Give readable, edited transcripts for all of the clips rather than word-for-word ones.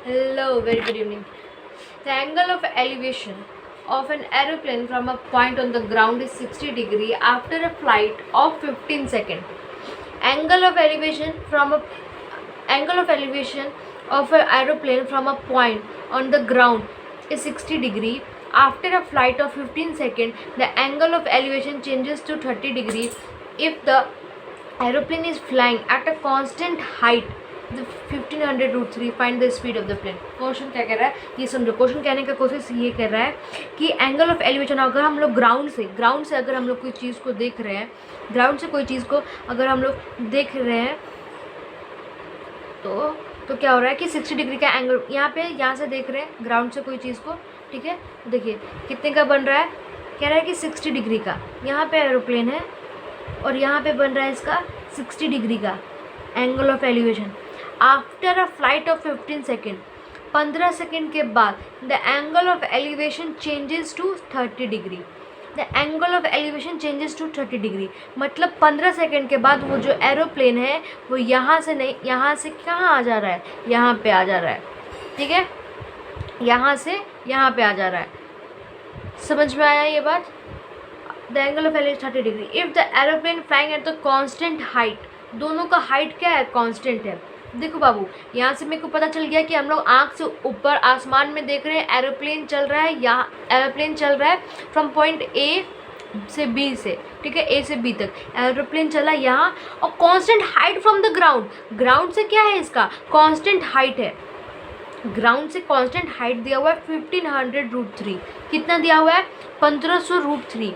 Hello, very good evening. The angle of elevation of an aeroplane from a point on the ground is 60 degree after a flight of 15 seconds. Angle of elevation of an aeroplane from a point on the ground is 60 degree after a flight of 15 seconds. The angle of elevation changes to 30 degree if the aeroplane is flying at a constant height. The 1500√3 find the speed of the plane. Question क्या कह रहा है ये समझो. Question कहने का कोशिश ये कर रहा है कि एंगल ऑफ एलिवेशन अगर हम लोग ग्राउंड से अगर हम लोग कोई चीज़ को देख रहे हैं, ग्राउंड से कोई चीज़ को अगर हम लोग देख रहे हैं तो क्या हो रहा है कि 60 डिग्री का एंगल यहाँ से देख रहे हैं ग्राउंड से कोई चीज़ को. ठीक है, देखिए कितने का बन रहा है. कह रहा है कि 60 डिग्री का यहाँ पे एरोप्लेन है और यहाँ पे बन रहा है इसका 60 डिग्री का angle of elevation after a flight of 15 second. 15 second के बाद the angle of elevation changes to 30 degree. The angle of elevation changes to 30 degree मतलब 15 सेकेंड के बाद वो जो एरोप्लेन है वो यहाँ से नहीं, यहाँ से कहाँ आ जा रहा है, यहाँ पे आ जा रहा है. ठीक है, यहाँ से यहाँ पे आ जा रहा है. समझ में आया ये बात. The angle of elevation 30 degree if the aeroplane flying at the constant height. दोनों का हाइट क्या है, कांस्टेंट है. देखो बाबू, यहाँ से मेरे को पता चल गया कि हम लोग आँख से ऊपर आसमान में देख रहे हैं, एरोप्लेन चल रहा है. यहाँ एरोप्लेन चल रहा है फ्रॉम पॉइंट ए से बी से. ठीक है, ए से बी तक एरोप्लेन चला यहाँ और constant height from the ground. Ground से क्या है, इसका कांस्टेंट हाइट है. ग्राउंड से कांस्टेंट हाइट दिया हुआ है 1500√3. कितना दिया हुआ है, 1500√3.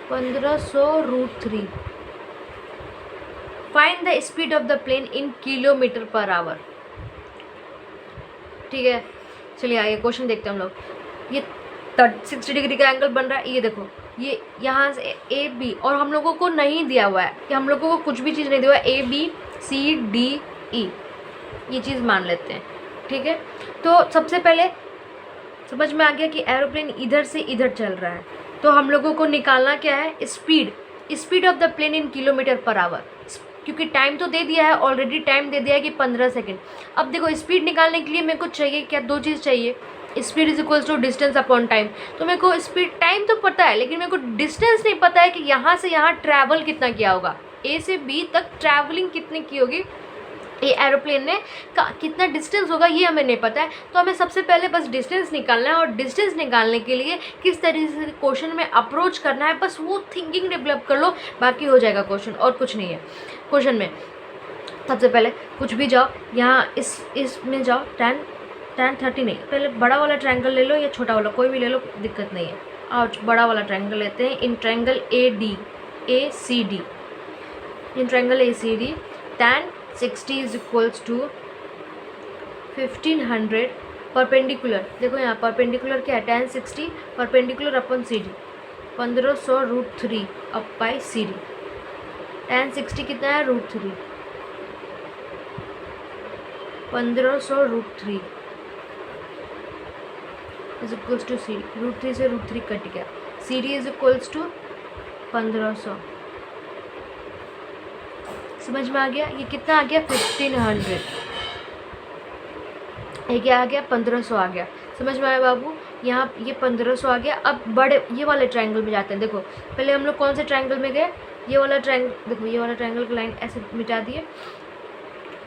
1500√3. Find the speed of the plane in kilometre per hour. ठीक है, चलिए आइए क्वेश्चन देखते हैं हम लोग. ये 60 डिग्री का एंगल बन रहा है. ये देखो, ये यहाँ से ए बी और हम लोगों को नहीं दिया हुआ है कि हम लोगों को कुछ भी चीज़ नहीं दिया हुआ है. A B C D E ये चीज़ मान लेते हैं. ठीक है, तो सबसे पहले समझ में आ गया कि एरोप्लेन इधर से इधर चल रहा है. तो हम लोगों को निकालना क्या है, speed of the plane in kilometre per hour. क्योंकि टाइम तो दे दिया है ऑलरेडी, टाइम दे दिया है कि 15 सेकेंड. अब देखो स्पीड निकालने के लिए मेरे को चाहिए क्या, दो चीज़ चाहिए. Speed is equals to distance upon time. तो मेरे को स्पीड टाइम तो पता है लेकिन मेरे को डिस्टेंस नहीं पता है कि यहाँ से यहाँ ट्रैवल कितना किया होगा, ए से बी तक ट्रैवलिंग कितनी की होगी ये एरोप्लेन ने कितना डिस्टेंस होगा ये हमें नहीं पता है. तो हमें सबसे पहले बस डिस्टेंस निकालना है और डिस्टेंस निकालने के लिए किस तरीके से क्वेश्चन में अप्रोच करना है, बस वो थिंकिंग डेवलप कर लो, बाकी हो जाएगा क्वेश्चन. और कुछ नहीं है क्वेश्चन में. सबसे पहले कुछ भी जाओ यहाँ इसमें जाओ, tan 30 नहीं, पहले बड़ा वाला ट्रायंगल ले लो या छोटा वाला कोई भी ले लो, दिक्कत नहीं है. और बड़ा वाला ट्रायंगल लेते हैं. In triangle A C D, in triangle A C D tan 60 is equals to 1500 perpendicular. देखो यहाँ परपेंडिकुलर क्या है, tan 60 perpendicular upon C D 1500√3 up by C D. tan 60 कितना है, √3. 1500√3 is equals to C D. √3 से √3 cut गया. C D is equals to 1500. समझ में आ गया. ये कितना आ गया, 1500. ये क्या आ गया, 1500 आ गया. समझ में आया बाबू. यहाँ ये 1500 आ गया. अब बड़े ये वाले ट्रायंगल में जाते हैं. देखो पहले हम लोग कौन से ट्रायंगल में गए, ये वाला ट्रायंगल. देखो ये वाला ट्रायंगल की लाइन ऐसे मिटा दिए.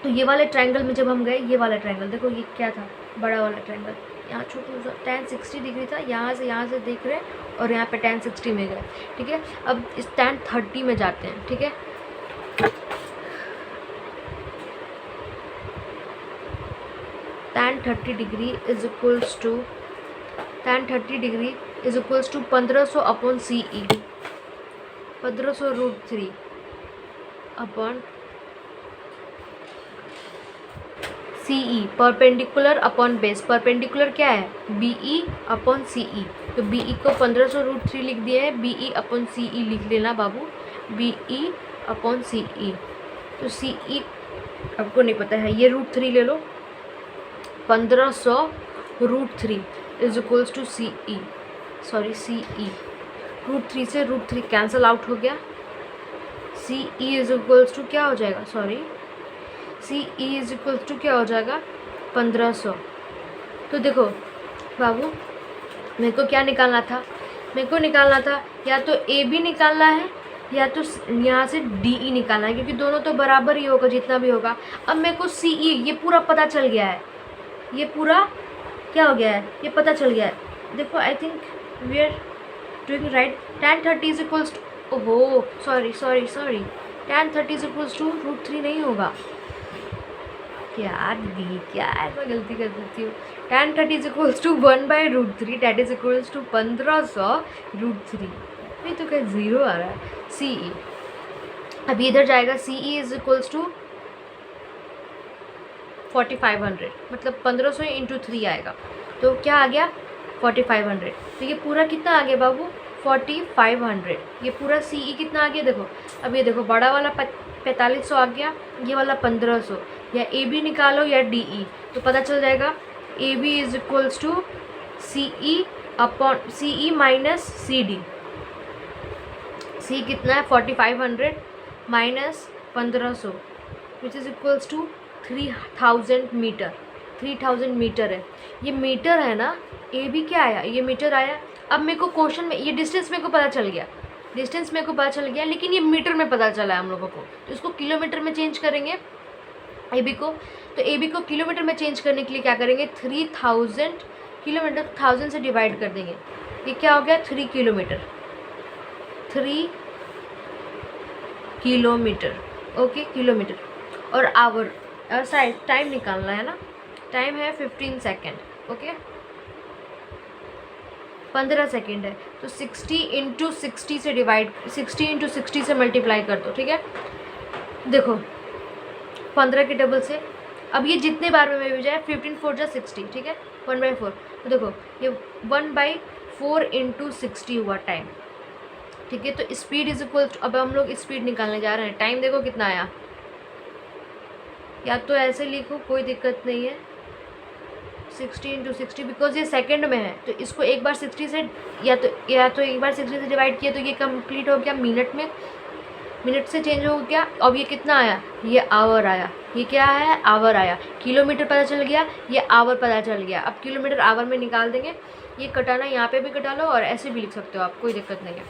तो ये वाले ट्रायंगल में जब हम गए, ये वाला ट्रायंगल देखो ये क्या था, बड़ा वाला ट्रायंगल. यहाँ छोटा सा tan 60 डिग्री था, यहाँ से देख रहे हैं और यहाँ पे tan 60 में गए. ठीक है, अब इस tan 30 में जाते हैं. ठीक है, tan 30 degree is equals to 1500 upon C E. 1500√3 upon C E. Perpendicular upon base. Perpendicular क्या है, बी ई अपॉन सी ई. तो बी ई को 1500√3 लिख दिया है, बी ई अपॉन सी ई लिख लेना बाबू, बी ई अपॉन सी ई. तो सी ई आपको नहीं पता है, ये √3 ले लो. 1500√3 is equals to C E, C E. √3 से √3 कैंसिल आउट हो गया. C E is equals to क्या हो जाएगा, sorry, C E is equals to क्या हो जाएगा 1500। तो देखो बाबू, मेरे को क्या निकालना था, मेरे को निकालना था या तो ए बी निकालना है या तो यहाँ से डी ई निकालना है, क्योंकि दोनों तो बराबर ही होगा जितना भी होगा। अब मेरे को सी ई ये पूरा पता चल गया है, ये पूरा क्या हो गया है, ये पता चल गया है। देखो I think we are doing right. tan 30 is equals to, ओहो sorry sorry sorry, tan 30 is equals to √3 नहीं होगा यार दी, क्या ऐसा गलती कर देती हूँ। tan 30 is equals to 1/√3, that is equals to 1500√3। ये तो क्या ज़ीरो आ रहा है। सी ई अभी इधर जाएगा, सी ई इज इक्वल्स टू 4500, मतलब 1500 इंटू 3 आएगा, तो क्या आ गया 4500। तो ये पूरा कितना आ गया बाबू 4500। ये पूरा सी ई कितना आ गया देखो, अब ये देखो बड़ा वाला 4500 आ गया, ये वाला 1500। या ए बी निकालो या डी ई, तो पता चल जाएगा A B is equals to C E upon C E minus C D. C कितना है 4500 minus 1500 which is equals to 3000 metre. 3000 metre है, ये मीटर है ना, ए बी क्या आया, ये मीटर आया। अब मेरे को क्वेश्चन में ये डिस्टेंस मेरे को पता चल गया, डिस्टेंस मेरे को पता चल गया, लेकिन ये मीटर में पता चला है हम लोगों को, तो इसको किलोमीटर में चेंज करेंगे ए बी को। तो ए बी को किलोमीटर में चेंज करने के लिए क्या करेंगे, 3000 किलोमीटर 1000 से डिवाइड कर देंगे, ये क्या हो गया 3 किलोमीटर, 3 किलोमीटर, ओके किलोमीटर। और आवर साइड टाइम निकालना है ना, टाइम है 15 सेकेंड, ओके 15 सेकेंड है, तो 60 इंटू 60 से डिवाइड, 60 इंटू 60 से मल्टीप्लाई कर दो, ठीक है। देखो 15 के डबल से, अब ये जितने बार में भी जाए 15 4 जा 60, ठीक है 1/4। तो देखो ये 1/4 इंटू 60 हुआ टाइम, ठीक है। तो स्पीड इज इक्वल, अब हम लोग स्पीड निकालने जा रहे हैं। टाइम देखो कितना आया, या तो ऐसे लिखो कोई दिक्कत नहीं है, 60 इंटू 60, बिकॉज ये सेकंड में है, तो इसको एक बार 60 से या तो एक बार 60 से डिवाइड किया तो ये कंप्लीट हो गया मिनट में, मिनट से चेंज हो गया। अब ये कितना आया, ये आवर आया, ये क्या है आवर आया। किलोमीटर पता चल गया, ये आवर पता चल गया। अब किलोमीटर आवर में निकाल देंगे, ये कटाना यहाँ पे भी कटा लो और ऐसे भी लिख सकते हो आप, कोई दिक्कत नहीं है,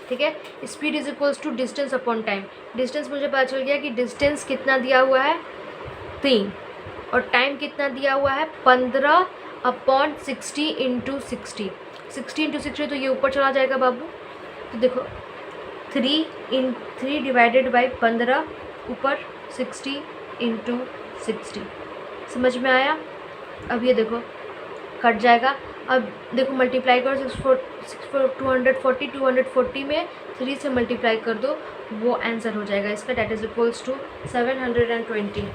ठीक है। Speed is equals to distance upon time. Distance मुझे पता चल गया कि डिस्टेंस कितना दिया हुआ है 3, और टाइम कितना दिया हुआ है 15/60 इंटू 60, 60 इंटू 60, तो ये ऊपर चला जाएगा बाबू। तो देखो 3 डिवाइडेड बाई 15 ऊपर 60 इंटू 60, समझ में आया। अब ये देखो कट जाएगा, अब देखो मल्टीप्लाई करो 240 में 3 से मल्टीप्लाई कर दो, वो आंसर हो जाएगा इसका, डेट इज इक्वल्स टू 720।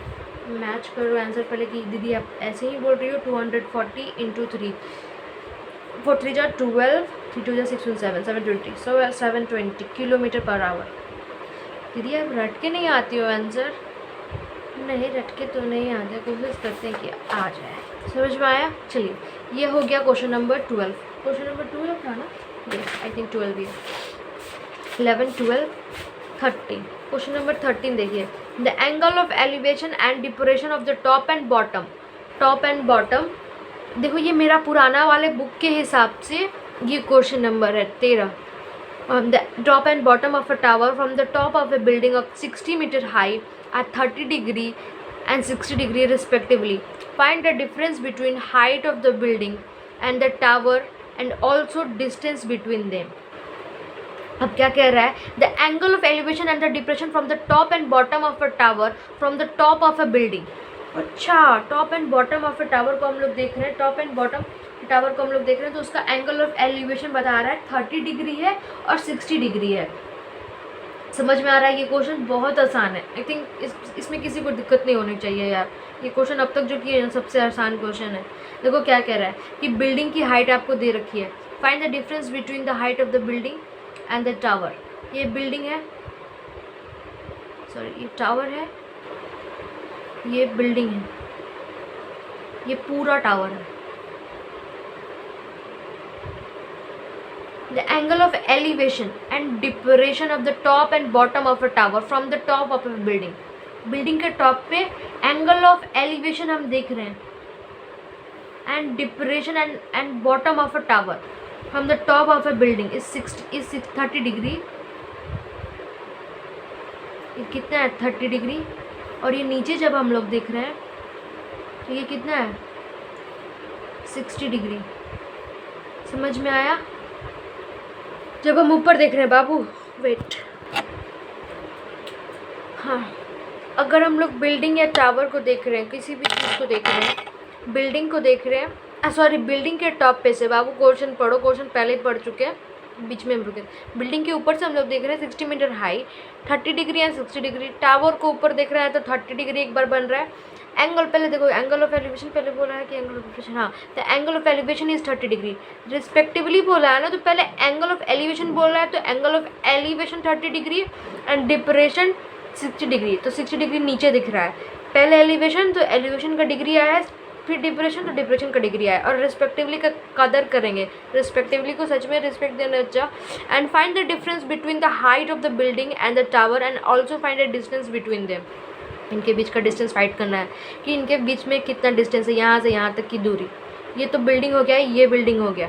मैच करो आंसर पहले कि दीदी आप ऐसे ही बोल रही हो। 240 इंटू 3, 4 3 जा 12, 3 2 जा 6 7 720, सो 720 किलोमीटर पर आवर। दीदी आप रट के नहीं आती हो आंसर, नहीं रट के तो नहीं आते, कोशिश करते हैं कि आ जाए। समझ में आया। चलिए ये हो गया क्वेश्चन नंबर 12। क्वेश्चन नंबर 12 था ना, यस आई थिंक 12 ही है। 11 12 13। क्वेश्चन नंबर 13 देखिए, the angle of elevation and depression of the top and bottom. Top and bottom देखो, ये मेरा पुराना वाले बुक के हिसाब से ये क्वेश्चन नंबर है 13। The top and bottom of a tower from the top of a building of 60 metre high at 30 degree and 60 degree respectively. Find the difference between height of the building and the tower and also distance between them. अब क्या कह रहा है, the angle of elevation and the depression from the top and bottom of a tower from the top of a building. अच्छा, top and bottom of a tower को हम लोग देख रहे हैं, टॉप एंड बॉटम टावर को हम लोग देख रहे हैं, तो उसका एंगल ऑफ एलिवेशन बता रहा है 30 डिग्री है और 60 डिग्री है। समझ में आ रहा है। ये क्वेश्चन बहुत आसान है, आई थिंक इसमें किसी को दिक्कत नहीं होनी चाहिए यार। ये क्वेश्चन अब तक जो किए हैं सबसे आसान क्वेश्चन है। देखो क्या कह रहा है कि बिल्डिंग की हाइट आपको दे रखी है, find the difference between the height of the building and the tower. ये बिल्डिंग है, सॉरी ये टावर है, ये बिल्डिंग है, ये पूरा टावर है। the angle of elevation and depression of the top and bottom of a tower from the top of a building. Building के टॉप पे एंगल ऑफ एलिवेशन हम देख रहे हैं, and depression and bottom of a tower from the top of a building is 30 degree. ये कितना है 30 degree. और ये नीचे जब हम लोग देख रहे हैं तो ये कितना है 60 डिग्री. समझ में आया? जब हम ऊपर देख रहे हैं बाबू, वेट, हाँ, अगर हम लोग बिल्डिंग या टावर को देख रहे हैं, किसी भी चीज़ को देख रहे हैं, बिल्डिंग को देख रहे हैं, सॉरी बिल्डिंग के टॉप पे से, बाबू क्वेश्चन पढ़ो, क्वेश्चन पहले ही पढ़ चुके हैं, बीच में हम रुके. बिल्डिंग के ऊपर से हम लोग देख रहे हैं 60 मीटर हाई, 30 डिग्री या 60 डिग्री. टावर को ऊपर देख रहा है तो 30 डिग्री एक बार बन रहा है. एंगल पहले देखो, एंगल ऑफ एलिवेशन पहले बोला है कि एंगल ऑफ एलिवेशन, हाँ, तो angle of elevation is 30 degree respectively बोला है ना, तो पहले एंगल ऑफ एलिवेशन बोल रहा है तो angle of elevation 30 degree and depression 60 degree. तो 60 डिग्री नीचे दिख रहा है. पहले एलिवेशन तो एलिवेशन का डिग्री आया है, फिर डिप्रेशन तो डिप्रेशन का डिग्री आया, और रिस्पेक्टिवली का कदर करेंगे. रिस्पेक्टिवली को सच में रिस्पेक्ट देना अच्छा. And find the difference between the height of the building and the tower and also find the distance between them. इनके बीच का डिस्टेंस फाइंड करना है कि इनके बीच में कितना डिस्टेंस है यहाँ से यहाँ तक की दूरी. ये तो बिल्डिंग हो गया, ये बिल्डिंग हो गया.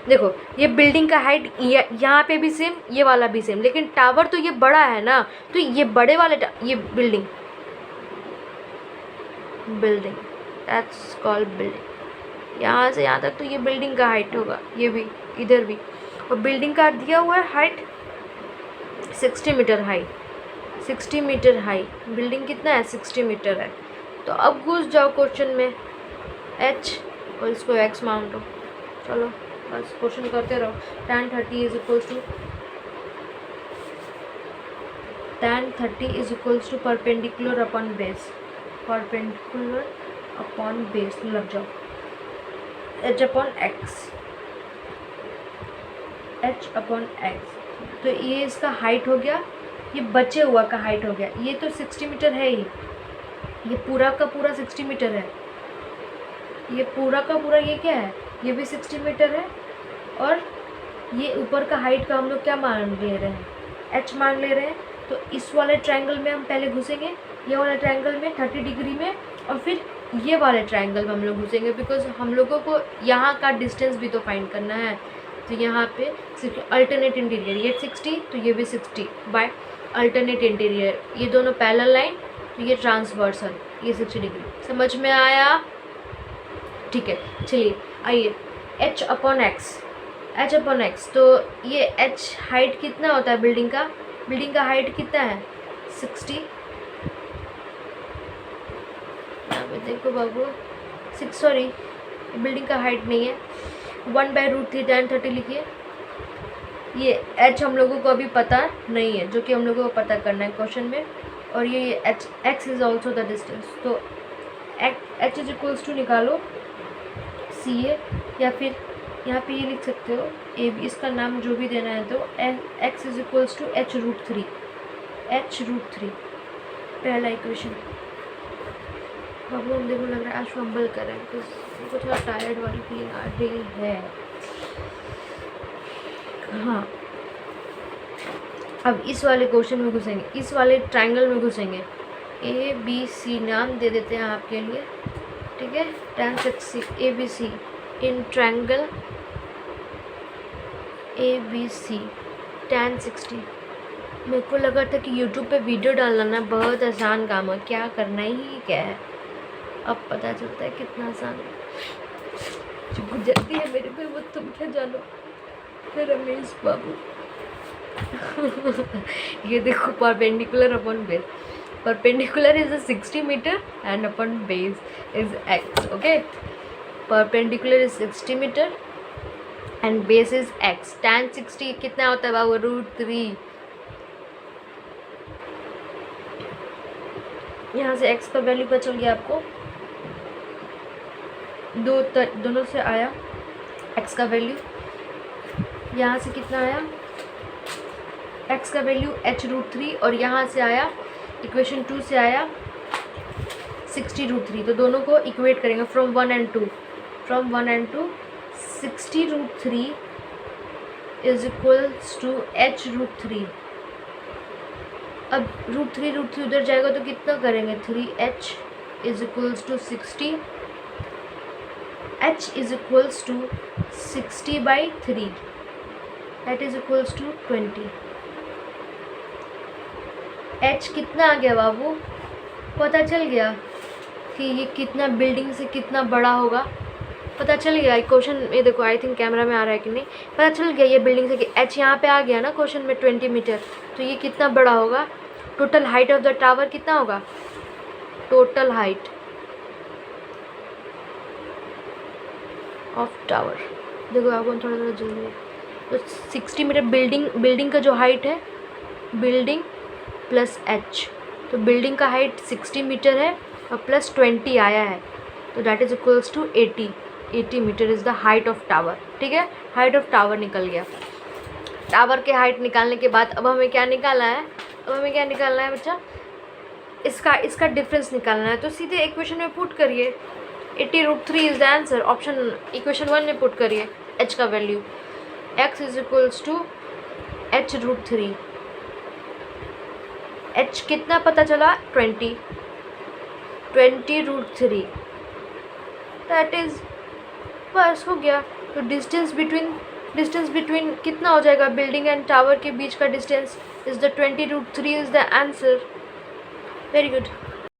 देखो ये बिल्डिंग का हाइट यहाँ पे भी सेम, ये वाला भी सेम, लेकिन टावर तो ये बड़ा है ना, तो ये बड़े वाले ये बिल्डिंग दैट्स कॉल्ड बिल्डिंग. यहाँ से यहाँ तक तो ये बिल्डिंग का हाइट होगा, ये भी, इधर भी. और बिल्डिंग का दिया हुआ है height 60 metre high. 60 metre high building कितना है 60 मीटर है. तो अब घुस जाओ क्वेश्चन में, एच और इसको एक्स मान लो. चलो बस क्वेश्चन करते रहो. tan 30 is equals to perpendicular upon base. Perpendicular upon base लग जाओ, H upon X, H upon X. तो ये इसका हाइट हो गया, ये बचे हुआ का हाइट हो गया. ये तो 60 मीटर है ही, ये पूरा का पूरा 60 मीटर है. ये पूरा का पूरा ये क्या है, ये भी 60 मीटर है. और ये ऊपर का हाइट का हम लोग क्या मान ले रहे हैं, एच मान ले रहे हैं. तो इस वाले ट्रायंगल में हम पहले घुसेंगे, ये वाले ट्रायंगल में 30 डिग्री में, और फिर ये वाले ट्रायंगल में हम लोग घुसेंगे, बिकॉज हम लोगों को यहाँ का डिस्टेंस भी तो फाइंड करना है. तो यहाँ पे अल्टरनेट इंटीरियर, ये 60 तो ये भी 60 बाय अल्टरनेट इंटीरियर. ये दोनों पैरेलल लाइन, तो ये ट्रांसवर्सल, ये 60 डिग्री. समझ में आया? ठीक है, चलिए आइए. H upon X, H upon X. तो ये एच हाइट कितना होता है बिल्डिंग का, बिल्डिंग का हाइट कितना है 60. यहाँ पे देखो बाबू, सॉरी बिल्डिंग का हाइट नहीं है, 1/√3 tan 30 लिखिए. ये एच हम लोगों को अभी पता नहीं है, जो कि हम लोगों को पता करना है क्वेश्चन में. और ये H x is also the distance. तो एच इज इक्वल्स टू निकालो सी ए, या फिर यहाँ पे ये लिख सकते हो ए बी, इसका नाम जो भी देना है. तो x is equals to h√3, h√3 पहला इक्वेशन. बाबू हम देखो लग रहा है आज फंबल कर रहे हैं, बिकॉज थोड़ा टायर्ड वाली फीलिंग आ रही है. हाँ, अब इस वाले क्वेश्चन में घुसेंगे, इस वाले ट्रायंगल में घुसेंगे. ए बी सी नाम दे देते हैं आपके लिए, ठीक है. tan 60 ABC in triangle ABC tan 60. मेरे को लगा था कि YouTube पे वीडियो डालना ना बहुत आसान काम है, क्या करना ही क्या है. अब पता चलता है कितना आसान है. जो गुजरती है मेरे पे वो तुम क्या जानो. रमेश बाबू ये देखो, perpendicular upon base. Perpendicular is 60 metre and upon base is x. Okay, perpendicular is 60 metre and base is x. tan 60 कितना होता है बाबू, √3. यहाँ से x का वैल्यू पता चल गया आपको, दोनों से आया x का वैल्यू. यहाँ से कितना आया x का वैल्यू h√3, और यहाँ से आया इक्वेशन 2 से आया 60√3. तो दोनों को इक्वेट करेंगे from 1 and 2, 60√3 is equals to h√3। अब √3 उधर जाएगा तो कितना करेंगे, 3h is equals to 60, h is equals to 60/3 that is equals to 20। h कितना आ गया बाबू, पता चल गया कि ये कितना बिल्डिंग से कितना बड़ा होगा, पता चल गया क्वेश्चन। ये देखो आई थिंक कैमरा में आ रहा है कि नहीं, पता चल गया ये बिल्डिंग से कि h यहाँ पे आ गया ना क्वेश्चन में 20 मीटर, तो ये कितना बड़ा होगा। Total height of the tower कितना होगा, टोटल हाइट ऑफ टावर, देखो आपको थोड़ा थोड़ा जल्दी, तो 60 मीटर बिल्डिंग का जो हाइट है, बिल्डिंग प्लस h, तो बिल्डिंग का हाइट 60 मीटर है और प्लस 20 आया है, तो that is equals to 80 metre is the height of tower. ठीक है, हाइट ऑफ टावर निकल गया। टावर के हाइट निकालने के बाद अब हमें क्या निकालना है, बच्चा, इसका डिफरेंस निकालना है। तो सीधे इक्वेशन में पुट करिए, 80√3 is the answer. Option equation 1 में पुट करिए h का value, x is equals to h√3। h कितना पता चला, 20√3 दैट इज, बस हो गया। तो डिस्टेंस बिटवीन कितना हो जाएगा, बिल्डिंग एंड टावर के बीच का distance is the 20√3 is the answer. Very good.